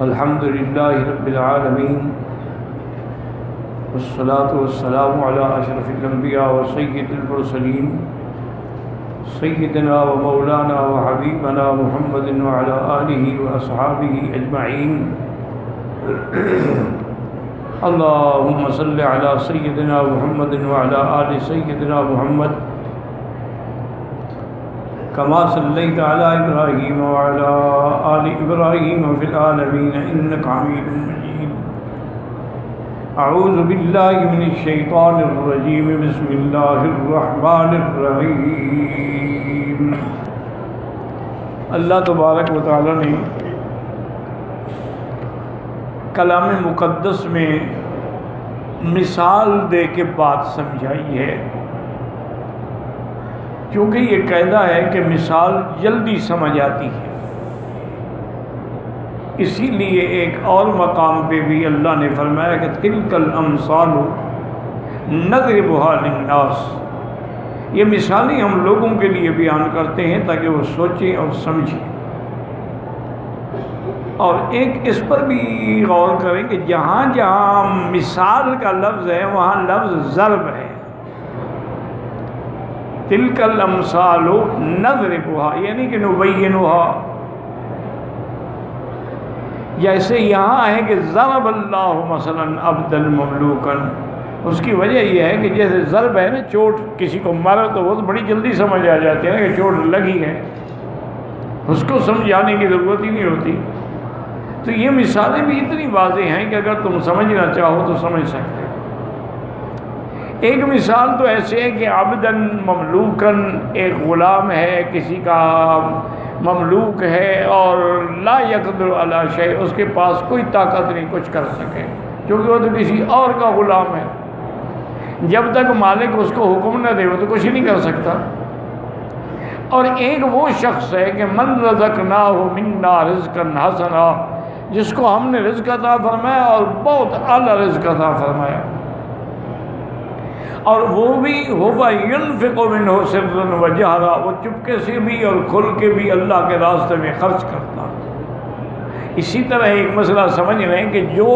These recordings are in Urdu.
الحمد لله رب العالمين والصلاة والسلام على أشرف الأنبياء وسيد المرسلين سيدنا ومولانا وحبيبنا محمد وعلى آله وأصحابه أجمعين اللهم صل على سيدنا محمد وعلى آل سيدنا محمد كما صليت على إبراهيم وعلى آل إبراهيم في العالمين إنك حميد مجيد أعوذ بالله من الشيطان الرجيم بسم الله الرحمن الرحيم اللہ تبارک و تعالی نے کلام مقدس میں مثال دے کے بات سمجھائی ہے، کیونکہ یہ قاعدہ ہے کہ مثال جلدی سمجھ آتی ہے۔ اسی لیے ایک اور مقام پہ بھی اللہ نے فرمایا کہ تلک الامثال نضربها للناس، یہ مثالیں ہم لوگوں کے لیے بیان کرتے ہیں تاکہ وہ سوچیں اور سمجھیں۔ اور ایک اس پر بھی غور کریں کہ جہاں جہاں مثال کا لفظ ہے وہاں لفظ ضرب ہے۔ تلک الامثال نضربها یعنی کہ نبینها، جیسے یہاں ہے کہ ضرب اللہ مثلا عبدا مملوکا، اس کی وجہ یہ ہے کہ جیسے ضرب ہے نا، چوٹ کسی کو مارا تو وہ بڑی جلدی سمجھ آ جاتی ہے نا کہ چوٹ لگی ہے، اس کو سمجھانے کی ضرورت ہی نہیں ہوتی۔ تو یہ مثالیں بھی اتنی واضح ہیں کہ اگر تم سمجھنا چاہو تو سمجھ سکتے ہو۔ ایک مثال تو ایسے ہے کہ عبدن مملوکن، ایک غلام ہے، کسی کا مملوک ہے اور لا یقدر علی شیء، اس کے پاس کوئی طاقت نہیں کچھ کر سکے، کیونکہ وہ تو کسی اور کا غلام ہے۔ جب تک مالک اس کو حکم نہ دے وہ تو کچھ نہیں کر سکتا۔ اور ایک وہ شخص ہے کہ من رزقناہ منا رزقا حسنا، جس کو ہم نے رزق عطا فرمایا اور بہت اعلیٰ رزق عطا فرمایا، اور وہ بھی ہوا ينفق منہ سرا وجہرا، وہ چپکے سے بھی اور کھل کے بھی اللہ کے راستے میں خرچ کرتا۔ اسی طرح ایک مسئلہ سمجھ رہے ہیں کہ جو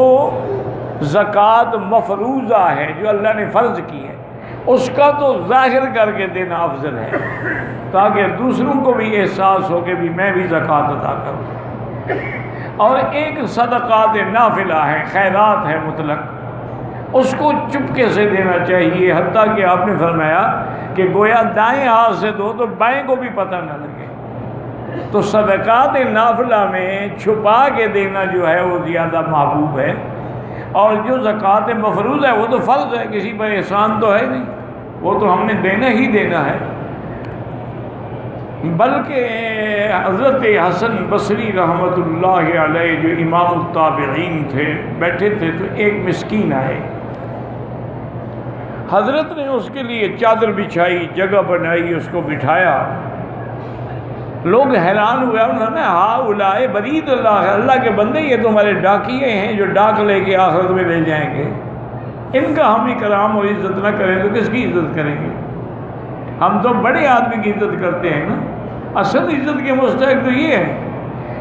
زکوٰۃ مفروضہ ہے جو اللہ نے فرض کی ہے، اس کا تو ظاہر کر کے دینا افضل ہے تاکہ دوسروں کو بھی احساس ہو کہ بھی میں بھی زکوٰۃ ادا کروں۔ اور ایک صدقات نافلہ ہے، خیرات ہے مطلق، اس کو چپکے سے دینا چاہیے، حتیٰ کہ آپ نے فرمایا کہ گویا دائیں ہاتھ سے دو تو بائیں کو بھی پتہ نہ لگے۔ تو صدقات نافلہ میں چھپا کے دینا جو ہے وہ زیادہ محبوب ہے، اور جو زکوٰۃ مفروض ہے وہ تو فرض ہے، کسی پر احسان تو ہے نہیں، وہ تو ہم نے دینا ہی دینا ہے۔ بلکہ حضرت حسن بصری رحمۃ اللہ علیہ جو امام التابعین تھے، بیٹھے تھے تو ایک مسکین آئے، حضرت نے اس کے لیے چادر بچھائی، جگہ بنائی، اس کو بٹھایا۔ لوگ حیران ہوئے، انہوں نے ہؤلاء برید اللہ، اللہ کے بندے یہ تو ہمارے ڈاکیے ہیں جو ڈاک لے کے آخرت میں لے جائیں گے، ان کا ہم اکرام اور عزت نہ کریں تو کس کی عزت کریں گے؟ ہم تو بڑے آدمی کی عزت کرتے ہیں نا۔ اصل عزت کے مستحق تو یہ ہے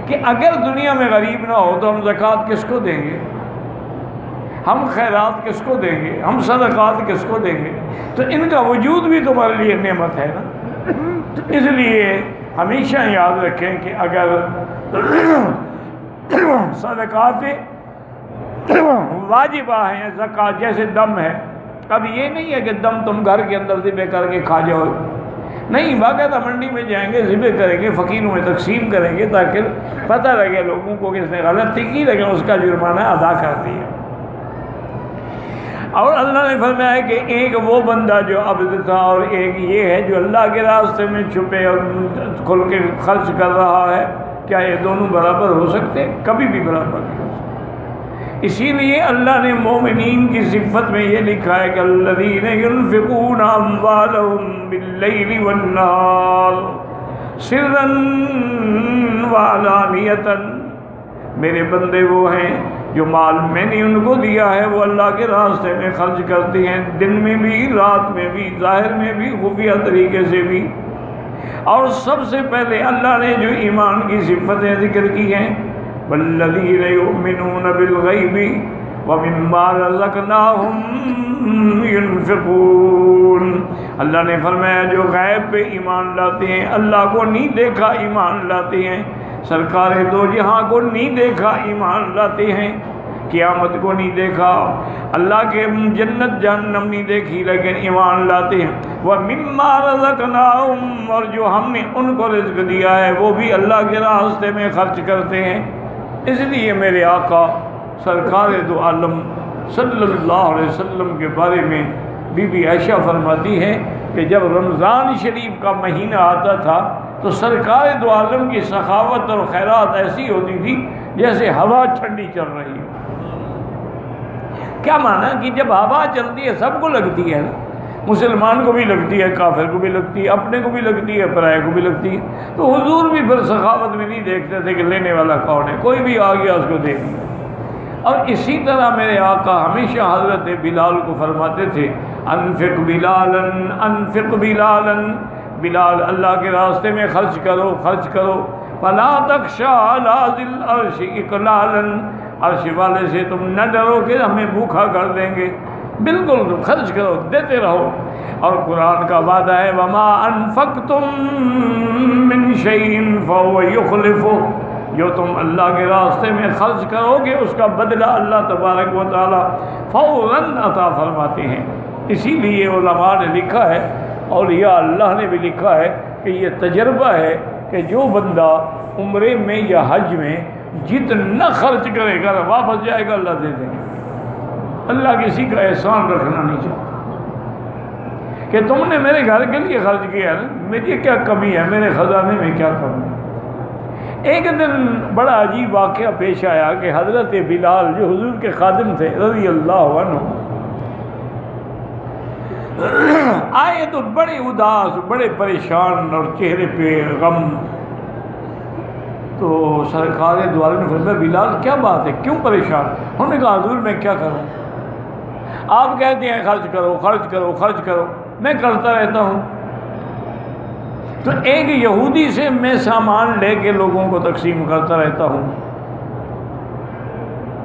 کہ اگر دنیا میں غریب نہ ہو تو ہم زکوٰۃ کس کو دیں گے، ہم خیرات کس کو دیں گے، ہم صدقات کس کو دیں گے؟ تو ان کا وجود بھی تمہارے لیے نعمت ہے نا۔ تو اس لیے ہمیشہ یاد رکھیں کہ اگر صدقات واجبہ ہیں، زکوٰۃ جیسے دم ہے، اب یہ نہیں ہے کہ دم تم گھر کے اندر ذبح کر کے کھا جاؤ، نہیں، باقاعدہ منڈی میں جائیں گے، ذبح کریں گے، فقیروں میں تقسیم کریں گے تاکہ پتہ لگے لوگوں کو کہ اس نے غلطی کی لیکن اس کا جرمانہ ادا کر دیا۔ اور اللہ نے فرمایا کہ ایک وہ بندہ جو عبد تھا اور ایک یہ ہے جو اللہ کے راستے میں چھپے اور کھل کے خرچ کر رہا ہے، کیا یہ دونوں برابر ہو سکتے؟ کبھی بھی برابر نہیں ہو سکتے۔ اسی لیے اللہ نے مومنین کی صفت میں یہ لکھا ہے کہ الذین ينفقون اموالهم باللیل والنہار سرا وعلانیۃ، میرے بندے وہ ہیں جو مال میں نے ان کو دیا ہے وہ اللہ کے راستے میں خرچ کرتے ہیں، دن میں بھی، رات میں بھی، ظاہر میں بھی، خفیہ طریقے سے بھی۔ اور سب سے پہلے اللہ نے جو ایمان کی صفتیں ذکر کی ہیں والذین یؤمنون بالغیب ومما رزقناہم ينفقون۔ اللہ نے فرمایا جو غیب پہ ایمان لاتے ہیں، اللہ کو نہیں دیکھا ایمان لاتے ہیں، سرکار دو جہاں کو نہیں دیکھا ایمان لاتے ہیں، قیامت کو نہیں دیکھا، اللہ کے جنت جہنم نہیں دیکھی، لیکن ایمان لاتے ہیں۔ وَمِمَّا رَزَقْنَاهُمْ، اور جو ہم نے ان کو رزق دیا ہے وہ بھی اللہ کے راستے میں خرچ کرتے ہیں۔ اس لیے میرے آقا سرکار دو عالم صلی اللہ علیہ وسلم کے بارے میں بی بی عائشہ فرماتی ہے کہ جب رمضان شریف کا مہینہ آتا تھا تو سرکار دو عالم کی سخاوت اور خیرات ایسی ہوتی تھی جیسے ہوا ٹھنڈی چل رہی ہو۔ کیا مانا کہ جب ہوا چلتی ہے سب کو لگتی ہے نا، مسلمان کو بھی لگتی ہے، کافر کو بھی لگتی ہے، اپنے کو بھی لگتی ہے، پرائے کو بھی لگتی ہے، تو حضور بھی پھر سخاوت میں نہیں دیکھتے تھے کہ لینے والا کون ہے، کوئی بھی آ گیا اس کو دے دیا۔ اور اسی طرح میرے آقا ہمیشہ حضرت بلال کو فرماتے تھے انفق بلالا انفق بلالا، بلال اللہ کے راستے میں خرچ کرو خرچ کرو، فلا تخشى على ذي العرش اقلالا، عرش والے سے تم نہ ڈرو کہ ہمیں بھوکا کر دیں گے، بالکل خرچ کرو دیتے رہو۔ اور قرآن کا وعدہ ہے وما انفقتم من شيء فهو يخلفه، جو تم اللہ کے راستے میں خرچ کرو گے اس کا بدلہ اللہ تبارک و تعالی فوراً عطا فرماتے ہیں۔ اسی لیے علماء نے لکھا ہے، اولیاء اللہ نے بھی لکھا ہے کہ یہ تجربہ ہے کہ جو بندہ عمرے میں یا حج میں جتنا خرچ کرے گا واپس جائے گا اللہ دے دیں گے۔ اللہ کسی کا احسان رکھنا نہیں چاہتا کہ تم نے میرے گھر کے لیے خرچ کیا ہے، میری کیا کمی ہے، میرے خزانے میں کیا کمی ہے۔ ایک دن بڑا عجیب واقعہ پیش آیا کہ حضرت بلال جو حضور کے خادم تھے رضی اللہ عنہ آئے تو بڑے اداس، بڑے پریشان اور چہرے پہ غم۔ تو سرکار دو عالم نے فرمایا بلال کیا بات ہے، کیوں پریشان؟ انہوں نے کہا حضور میں کیا کروں، آپ کہتے ہیں خرچ کرو خرچ کرو خرچ کرو، میں کرتا رہتا ہوں۔ تو ایک یہودی سے میں سامان لے کے لوگوں کو تقسیم کرتا رہتا ہوں،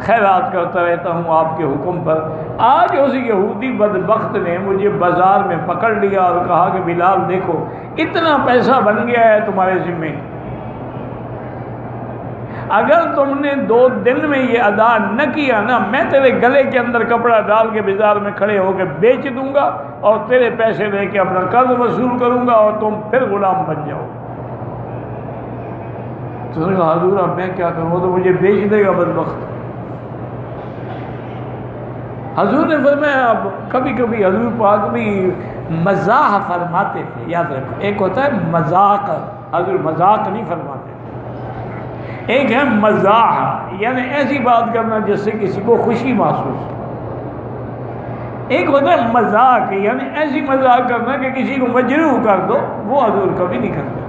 خیرات کرتا رہتا ہوں آپ کے حکم پر۔ آج اس یہودی بدبخت نے مجھے بازار میں پکڑ لیا اور کہا کہ بلال دیکھو اتنا پیسہ بن گیا ہے تمہارے ذمے، اگر تم نے 2 دن میں یہ ادا نہ کیا نا، میں تیرے گلے کے اندر کپڑا ڈال کے بازار میں کھڑے ہو کے بیچ دوں گا اور تیرے پیسے لے کے اپنا قرض وصول کروں گا اور تم پھر غلام بن جاؤ۔ تو نے کہا حضور اب میں کیا کروں، وہ تو مجھے بیچ دے گا بدبخت۔ حضور نے فرمایا اب کبھی کبھی حضور پاک بھی مزاح فرماتے تھے، یاد رکھو ایک ہوتا ہے مذاق، حضور مذاق نہیں فرماتے، ایک ہے مزاح یعنی ایسی بات کرنا جس سے کسی کو خوشی محسوس ہو، ایک ہوتا ہے مذاق یعنی ایسی مذاق کرنا کہ کسی کو مجروح کر دو، وہ حضور کبھی نہیں کرتے۔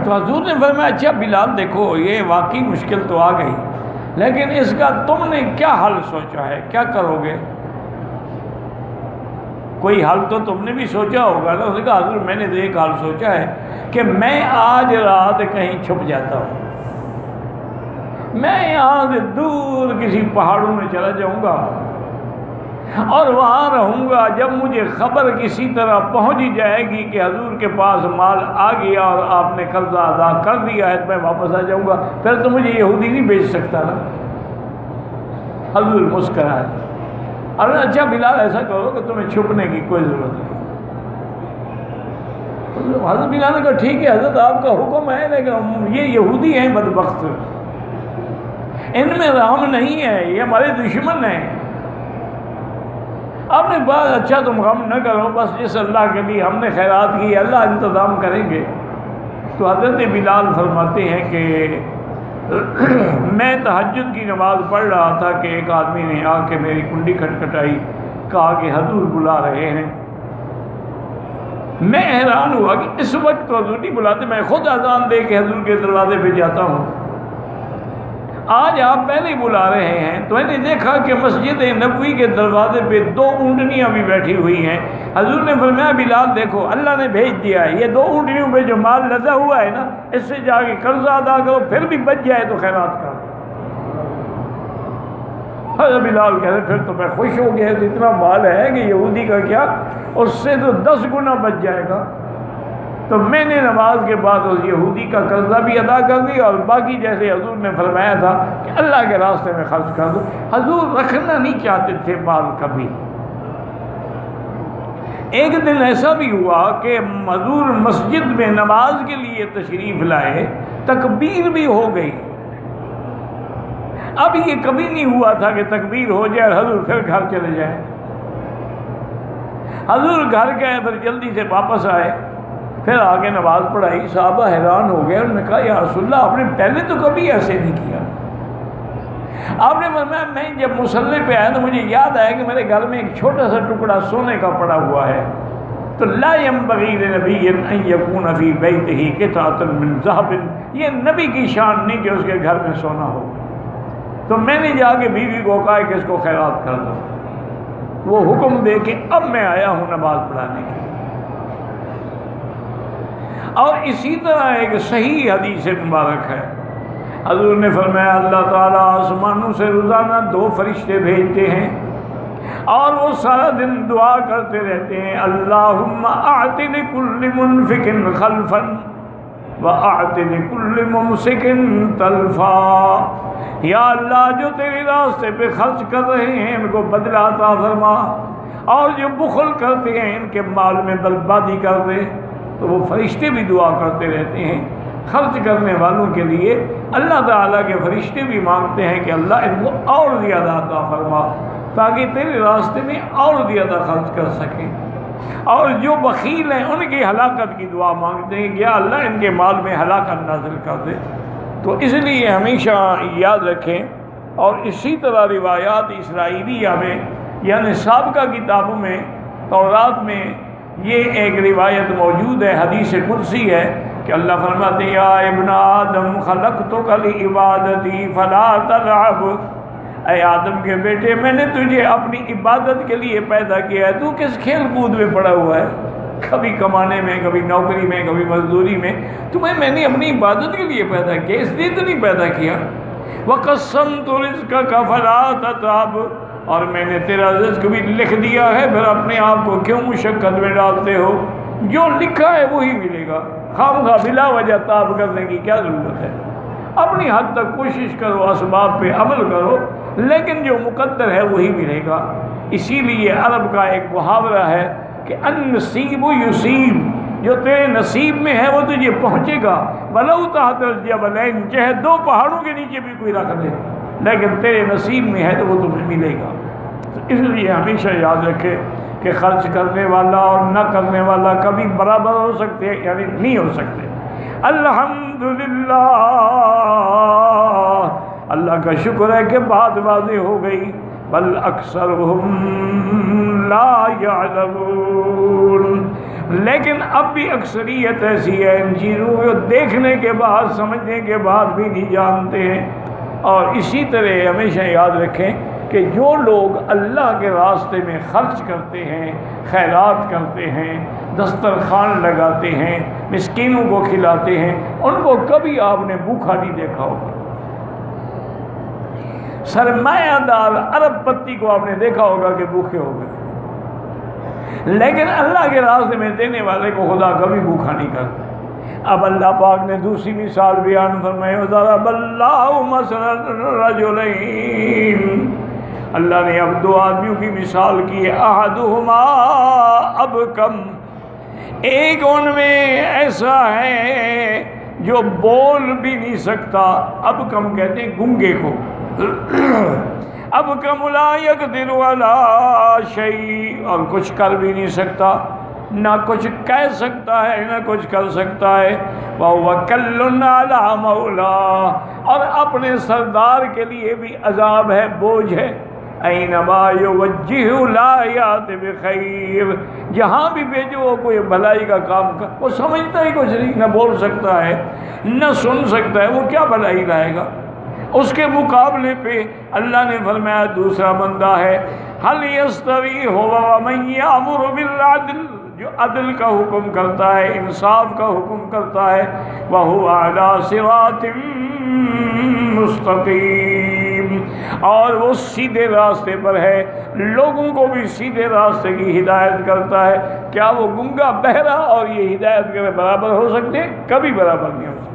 تو حضور نے فرمایا اچھا بلال دیکھو یہ واقعی مشکل تو آ گئی، لیکن اس کا تم نے کیا حل سوچا ہے، کیا کرو گے؟ کوئی حل تو تم نے بھی سوچا ہوگا نا۔ اس نے کہا حضور میں نے تو ایک حل سوچا ہے کہ میں آج رات کہیں چھپ جاتا ہوں، میں یہاں سے دور کسی پہاڑوں میں چلا جاؤں گا اور وہاں رہوں گا، جب مجھے خبر کسی طرح پہنچ ہی جائے گی کہ حضور کے پاس مال آ گیا اور آپ نے قرضہ ادا کر دیا ہے تو میں واپس آ جاؤں گا، پھر تو مجھے یہودی نہیں بیچ سکتا نا۔ حضور مسکرائے اور اچھا بلال ایسا کرو کہ تمہیں چھپنے کی کوئی ضرورت نہیں۔ حضرت بلال نے کہا ٹھیک ہے حضرت آپ کا حکم ہے، لیکن یہ یہودی ہیں بدبخت، ان میں رحم نہیں ہے، یہ ہمارے دشمن ہیں۔ آپ نے بات اچھا تم غم نہ کرو، بس جس اللہ کے لیے ہم نے خیرات کی اللہ انتظام کریں گے۔ تو حضرت بلال فرماتے ہیں کہ میں تہجد کی نماز پڑھ رہا تھا کہ ایک آدمی نے آ کے میری کنڈی کھٹکھٹائی، کہا کہ حضور بلا رہے ہیں۔ میں حیران ہوا کہ اس وقت تو حضور نہیں بلاتے، میں خود اذان دے کے حضور کے دروازے پہ جاتا ہوں۔ آج آپ پہلے ہی بلا رہے ہیں تو میں نے دیکھا کہ مسجد نبوی کے دروازے پہ 2 اونٹنیاں بھی بیٹھی ہوئی ہیں. حضور نے فرمایا بلال دیکھو اللہ نے بھیج دیا ہے، یہ 2 اونٹنیوں پہ جو مال لدا ہوا ہے نا اس سے جا کے قرضہ ادا کرو، پھر بھی بچ جائے تو خیرات کرو. حضرت بلال کہتے پھر تو میں خوش ہو گیا، تو اتنا مال ہے کہ یہودی کا کیا، اس سے تو 10 گنا بچ جائے گا. تو میں نے نماز کے بعد اس یہودی کا قرضہ بھی ادا کر دیا اور باقی جیسے حضور نے فرمایا تھا کہ اللہ کے راستے میں خرچ کر دو. حضور رکھنا نہیں چاہتے تھے مال کبھی. ایک دن ایسا بھی ہوا کہ حضور مسجد میں نماز کے لیے تشریف لائے، تکبیر بھی ہو گئی. اب یہ کبھی نہیں ہوا تھا کہ تکبیر ہو جائے اور حضور پھر گھر چلے جائیں. حضور گھر گئے، پھر جلدی سے واپس آئے، پھر آگے نماز پڑھائی. صحابہ حیران ہو گئے، انہوں نے کہا یا رسول اللہ آپ نے پہلے تو کبھی ایسے نہیں کیا. آپ نے فرمایا میں جب مصلی پہ آیا تو مجھے یاد آیا کہ میرے گھر میں ایک چھوٹا سا ٹکڑا سونے کا پڑا ہوا ہے، تو لا ينبغي لنبي ان يكون في بيته قطعة من ذهب، یہ نبی کی شان نہیں کہ اس کے گھر میں سونا ہو. تو میں نے جا کے بیوی کو کہا کہ اس کو خیرات کر دو. وہ حکم دے کے اب میں آیا ہوں نماز پڑھانے کے. اور اسی طرح ایک صحیح حدیث مبارک ہے، حضور نے فرمایا اللہ تعالیٰ آسمانوں سے روزانہ 2 فرشتے بھیجتے ہیں اور وہ سارا دن دعا کرتے رہتے ہیں اللہم اعط لکل منفق خلفا واعط لکل ممسک تلفا. یا اللہ جو تیرے راستے پہ خرچ کر رہے ہیں ان کو بدلہ عطا فرما، اور جو بخل کرتے ہیں ان کے مال میں بربادی کر دے. تو وہ فرشتے بھی دعا کرتے رہتے ہیں خرچ کرنے والوں کے لیے. اللہ تعالیٰ کے فرشتے بھی مانگتے ہیں کہ اللہ ان کو اور زیادہ عطا فرما تاکہ تیرے راستے میں اور زیادہ خرچ کر سکیں. اور جو بخیل ہیں ان کی ہلاکت کی دعا مانگتے ہیں کہ یا اللہ ان کے مال میں ہلاکت نازل کر دے. تو اس لیے ہمیشہ یاد رکھیں. اور اسی طرح روایات اسرائیلیہ میں یعنی سابقہ کتابوں میں تورات میں یہ ایک روایت موجود ہے، حدیث قدسی ہے کہ اللہ فرماتے ہیں یا ابن آدم خلقتک لعبادتی فلا تلعب. اے آدم کے بیٹے میں نے تجھے اپنی عبادت کے لیے پیدا کیا ہے، تو کس کھیل کود میں پڑا ہوا ہے، کبھی کمانے میں، کبھی نوکری میں، کبھی مزدوری میں. تمہیں میں نے اپنی عبادت کے لیے پیدا کیا، اس لیے تو نہیں پیدا کیا. وَقَسَّمْتُ رِزْقَكَ فَلَا تَتْعَبْ، اور میں نے تیرا رزق بھی لکھ دیا ہے، پھر اپنے آپ کو کیوں مشقت میں ڈالتے ہو؟ جو لکھا ہے وہی ملے گا، خامخواہ بلا وجہ تاب کرنے کی کیا ضرورت ہے؟ اپنی حد تک کوشش کرو، اسباب پہ عمل کرو، لیکن جو مقدر ہے وہی ملے گا. اسی لیے عرب کا ایک محاورہ ہے کہ النصیب یصیب، جو تیرے نصیب میں ہے وہ تجھے پہنچے گا. ولو تحت الجبلین، چاہے 2 پہاڑوں کے نیچے بھی کوئی رکھ دے، لیکن تیرے نصیب میں ہے تو وہ تمہیں ملے گا. تو اس لیے ہمیشہ یاد رکھے کہ خرچ کرنے والا اور نہ کرنے والا کبھی برابر ہو سکتے ہیں، یعنی نہیں ہو سکتے. الحمدللہ، اللہ کا شکر ہے کہ بات واضح ہو گئی. بل اکثرهم لا يعلمون، لیکن اب بھی اکثریت ایسی ہے ان چیزوں کو دیکھنے کے بعد، سمجھنے کے بعد بھی نہیں جانتے ہیں. اور اسی طرح ہمیشہ یاد رکھیں کہ جو لوگ اللہ کے راستے میں خرچ کرتے ہیں، خیرات کرتے ہیں، دسترخوان لگاتے ہیں، مسکینوں کو کھلاتے ہیں، ان کو کبھی آپ نے بھوکا نہیں دیکھا ہوگا. سرمایہ دار ارب پتی کو آپ نے دیکھا ہوگا کہ بھوکے ہو گئے، لیکن اللہ کے راستے میں دینے والے کو خدا کبھی بھوکا نہیں کرتا. اب اللہ پاک نے دوسری مثال بیان فرمائی، وَضَرَبَ اللَّهُ مَثَلًا رَجُلَيْنِ، اللہ نے اب 2 آدمیوں کی مثال کی ہے. أَحَدُهُمَا أَبْكَمْ، ایک ان میں ایسا ہے جو بول بھی نہیں سکتا. ابکم کہتے ہیں گنگے کو. ابکم لا یقدر علی شیء، اور کچھ کر بھی نہیں سکتا، نہ کچھ کہہ سکتا ہے نہ کچھ کر سکتا ہے. وَهُوَ كَلٌّ عَلَى مَوْلَاهُ، اور اپنے سردار کے لیے بھی عذاب ہے، بوجھ ہے. اَيْنَمَا يُوَجِّهُ لَا يَأْتِ بِخَيْرٍ، جہاں بھی بھیجو وہ کوئی بھلائی کا کام کر، وہ سمجھتا ہی کچھ نہیں، نہ بول سکتا ہے نہ سن سکتا ہے، وہ کیا بھلائی لائے گا. اس کے مقابلے پہ اللہ نے فرمایا دوسرا بندہ ہے حل یستوی هو ومن یامر بالعدل، جو عدل کا حکم کرتا ہے، انصاف کا حکم کرتا ہے، وَهُوَ عَلَى صِرَاطٍ مستقیم، اور وہ سیدھے راستے پر ہے، لوگوں کو بھی سیدھے راستے کی ہدایت کرتا ہے۔ کیا وہ گنگا بہرا اور یہ ہدایت کرے برابر ہو سکتے ہیں؟ کبھی برابر نہیں ہو سکتے۔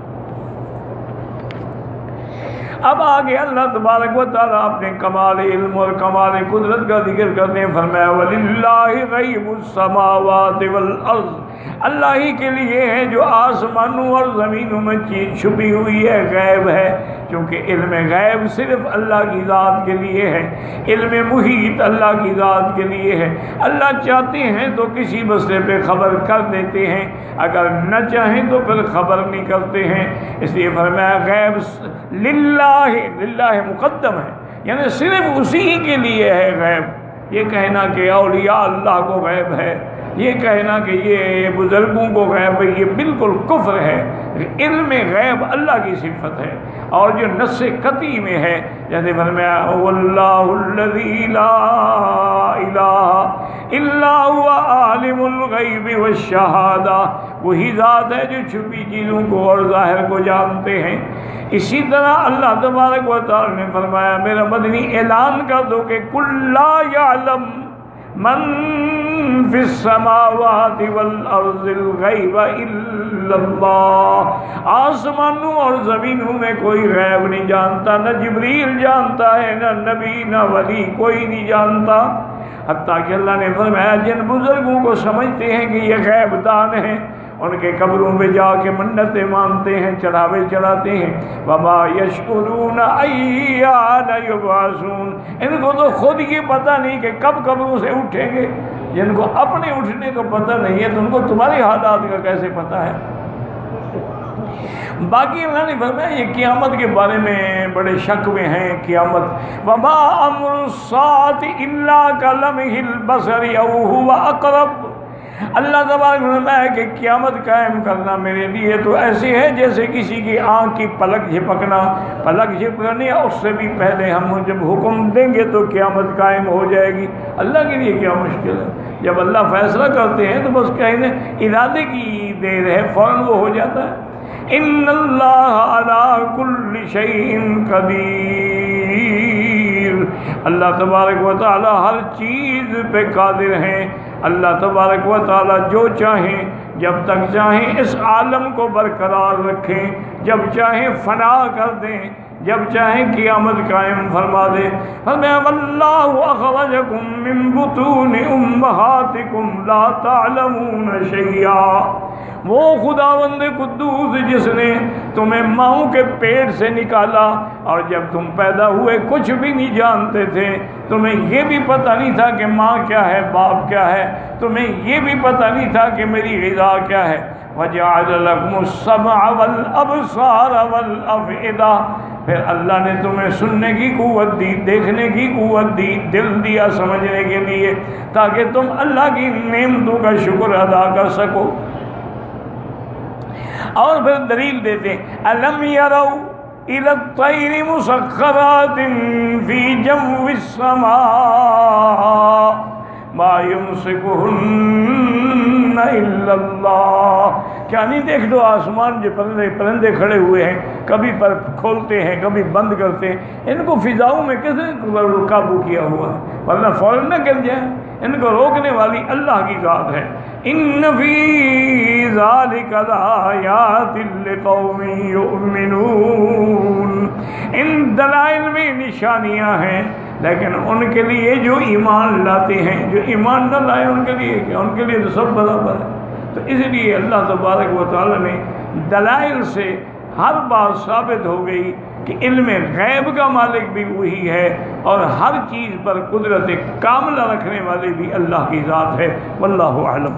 اب آگے اللہ تبارک و تعالیٰ اپنے کمال علم اور کمال قدرت کا ذکر کرنے فرمایا وَلِلَّهِ غَيْبُ السَّمَاوَاتِ وَالْأَرْضِ، اللہ ہی کے لیے ہے جو آسمانوں اور زمینوں میں چیز چھپی ہوئی ہے، غیب ہے، کیونکہ علم غیب صرف اللہ کی ذات کے لیے ہے، علم محیط اللہ کی ذات کے لیے ہے۔ اللہ چاہتے ہیں تو کسی مسئلے پہ خبر کر دیتے ہیں، اگر نہ چاہیں تو پھر خبر نہیں کرتے ہیں۔ اس لیے فرمایا غیب للہ مقدم ہے، یعنی صرف اسی کے لیے ہے غیب۔ یہ کہنا کہ اولیاء اللہ کو غیب ہے، یہ کہنا کہ یہ بزرگوں کو غیب ہے، یہ بالکل کفر ہے۔ علم غیب اللہ کی صفت ہے، اور جو نص قطعی میں ہے جیسے فرمایا واللہ الذی لا الہ الا هو عالم الغیب والشہادہ، وہی ذات ہے جو چھپی چیزوں کو اور ظاہر کو جانتے ہیں۔ اسی طرح اللہ تبارک و تعالی نے فرمایا میرا مدنی اعلان کر دو کہ کل لا یعلم من فی السماوات والارض الغیب الا اللہ، آسمانوں اور زمینوں میں کوئی غیب نہیں جانتا، نہ جبریل جانتا ہے، نہ نبی، نہ ولی، کوئی نہیں جانتا۔ حتیٰ کہ اللہ نے فرمایا جن بزرگوں کو سمجھتے ہیں کہ یہ غیب دان ہیں، ان کے قبروں پہ جا کے منتیں مانتے ہیں، چڑھاوے چڑھاتے ہیں، وما یشعرون ایان یبعثون، ان کو تو خود یہ پتہ نہیں کہ کب قبروں سے اٹھیں گے۔ جن کو اپنے اٹھنے کا پتہ نہیں ہے تو ان کو تمہارے حالات کا کیسے پتہ ہے؟ باقی اللہ نے فرمایا یہ قیامت کے بارے میں بڑے شک میں ہیں۔ قیامت وما امر الساعۃ الا کلمح البصر او هو اقرب، اللہ تبارک فرمایا کہ قیامت قائم کرنا میرے لیے تو ایسے ہے جیسے کسی کی آنکھ کی پلک جھپکنا، پلک جھپکنے اس سے بھی پہلے ہم جب حکم دیں گے تو قیامت قائم ہو جائے گی۔ اللہ کے لیے کیا مشکل ہے؟ جب اللہ فیصلہ کرتے ہیں تو بس کہنے ارادے کی دیر ہے، فوراً وہ ہو جاتا ہے۔ ان اللہ علی کل شیء قدیر، اللہ تبارک و تعالی ہر چیز پہ قادر ہیں۔ اللہ تبارک و تعالی جو چاہیں جب تک چاہیں اس عالم کو برقرار رکھیں، جب چاہیں فنا کر دیں، جب چاہیں قیامت قائم فرما دیں۔ فرمایا واللہ اخرجکم من بطون امہاتکم لا تعلمون شیئا، وہ خداوند قدوس جس نے تمہیں ماؤں کے پیٹ سے نکالا اور جب تم پیدا ہوئے کچھ بھی نہیں جانتے تھے، تمہیں یہ بھی پتہ نہیں تھا کہ ماں کیا ہے، باپ کیا ہے، تمہیں یہ بھی پتہ نہیں تھا کہ میری غذا کیا ہے۔ وَجَعَلَ لَكُمُ السَّمْعَ وَالْأَبْصَارَ وَالْأَفْئِدَةَ، پھر اللہ نے تمہیں سننے کی قوت دی، دیکھنے کی قوت دی، دل دیا سمجھنے کے لیے، تاکہ تم اللہ کی نعمتوں کا شکر ادا کر سکو۔ اور پھر دلیل دیتے الم یروا الی الطیر مسخرات فی جو السماء ما یمسکہن الا اللہ، کیا نہیں دیکھ دو آسمان جو پرندے کھڑے ہوئے ہیں، کبھی پر کھولتے ہیں کبھی بند کرتے ہیں، ان کو فضاؤں میں کس نے قابو کیا ہوا ہے ورنہ فوراً نہ گر جائیں، ان کو روکنے والی اللہ کی ذات ہے۔ ان فی ذالک لآیات لقوم یؤمنون، ان دلائل میں نشانیاں ہیں لیکن ان کے لیے جو ایمان لاتے ہیں، جو ایمان نہ لائے ان کے لیے کیا، ان کے لیے تو سب برابر ہے۔ تو اس لیے اللہ تبارک و تعالی نے دلائل سے ہر بات ثابت ہو گئی کہ علم غیب کا مالک بھی وہی ہے اور ہر چیز پر قدرت کاملہ رکھنے والے بھی اللہ کی ذات ہے۔ واللہ اعلم۔